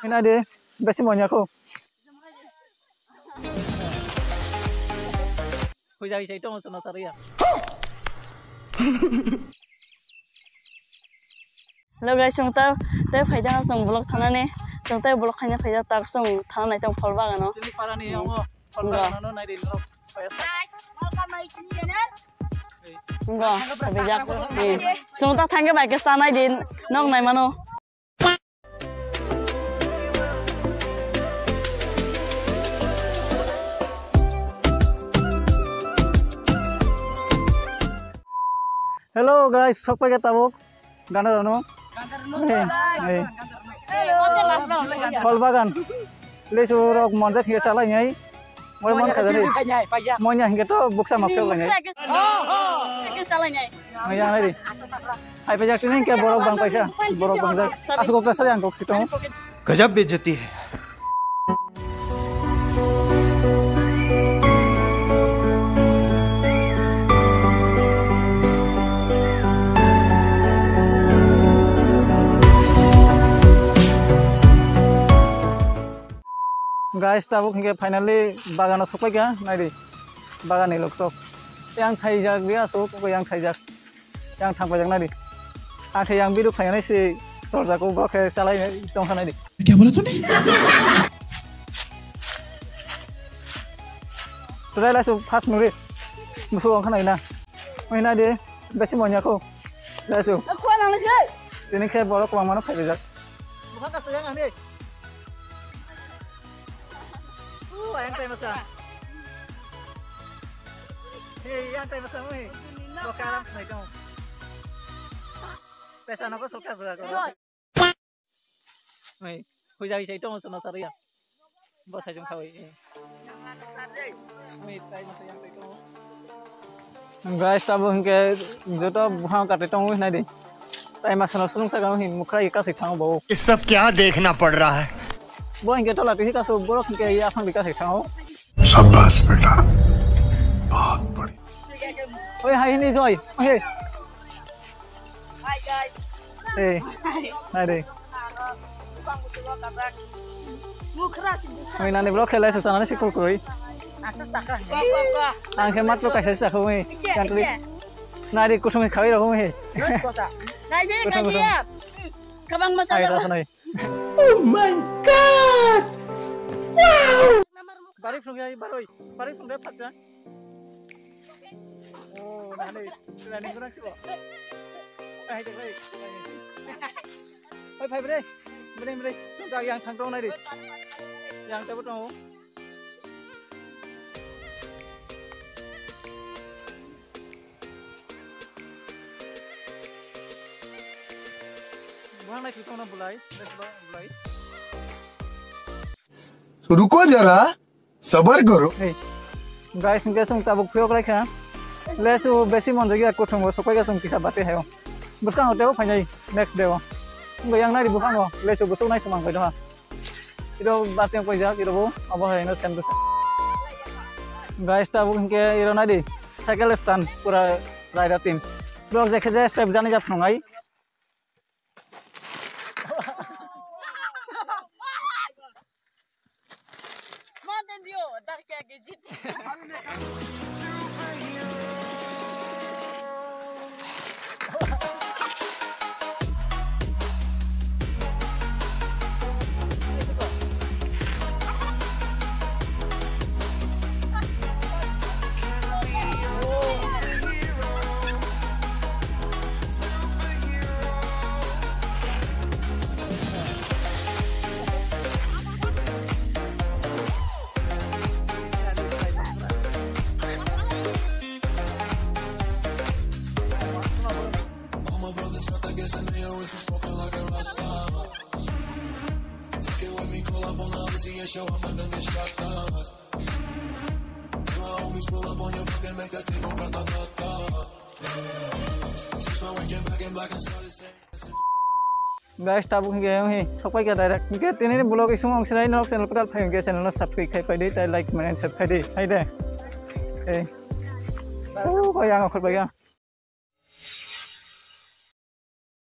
Ini deh, besi maunya aku. Hujai saya itu mau senang ya. Hello guys, chúng ta phải đang dùng vlog thằng này, chúng ta vlog hay phải đang dùng thằng này trong phol bagan nó. Sini para nih, ông phol bagan nó này đi vlog. Enggak, tapi jak. Chúng ta thằng cái bài cái sa này đi, nong này mà nó. Hello guys, sok pakai tabuk. Gandar no. Phol bagan. Lesu rok monjak hingga salah nyai. Mau mon kaza ni. Mau nyai hingga to buksa mafia nyai. Cái salah nyai. Yang ni. Hai pajak ini ke borok bang paisa. Borok bang jak. Asuk kok saya angkok situ. गजब बेइज्जती है। Guys, tabuk hingga finally bagan sok pakai nadi. Bagan ni lok sok. Yang thajak dia sok, yang thajak. Yang thang pajak nadi. Akhir yang biru kaya ni si torja ko brok hai salai tong sana di. क्या बोला तूने? Sudah lah su fast muri. Musuh orang kana ina. Ina dia besi maunya aku. Lah su. Aku nak lagi. Ini kayak borok ke mana pakai jak. Bukan kasih yang ni. Yang tay masa. Hei, yang tay masa mui. Kau karam naik kau. Pesa nak kau suka suka kau. Hei, hujai saya itu mau senang cari ya. Bos saya jengkau ini. Hei, tay masa yang tay kau. Guys, tabung ke jodoh buang kat itu mui nadi. Tay masa nak senang sekali mui mukra ikat sih thang bau. ये सब क्या देखना पड़ रहा है? Buang ke tolat ini kasih borok ke ya apa ikat sih thang. शाबाश बेटा, बहुत बड़ी। Oi, hai ini Joy. Oi. Hai guys. Hey. Hai deh. Oi, nanti blok kelai susah nanti sikul koi. Angke mat blok kasih sih aku nih. Kantri. Nanti kusung kawin aku nih. Này đi, cái kia. Các bạn mà Hai sao? rasa nih. Oh my God! Wow! Balik from ya, baroi. Balik from dia paca. Oh, nanti. Nanti kurang sih, Bo. Hai deh, hai. Hai, hai beri. Beri. Sudah yang tangkong nanti. Yang tebut mau. Buang nanti kau nak bulai. Bulai. रुको जरा, सबर करो। Hey, guys, nggak sung tabuk piok lagi kan? Lesu besi monjogi aku tunggu supaya sung kita bati hayo. Bukan hotel panjai next day. Nggak yang nari bukan lo. Lesu busuk naik kemang kau itu bati yang pojak itu bu. Apa hari ini stand tuh. Guys, tabuk nggak itu nadi. Cycle stand pura rider team. Blok jaga step jalan jap nongai. Mana dia? Dah kayak gadget. show up and then they shot down. My homies pull up on your block and make that thing go grata-ta-ta. Since when we came back in black and started saying guys, tabuk hingga yang sampai ke direct. Mungkin ini blog isu mau selain nok channel kita pakai hingga channel subscribe kai pai deh, like, comment, subscribe deh, hai deh. Kau yang aku bagian.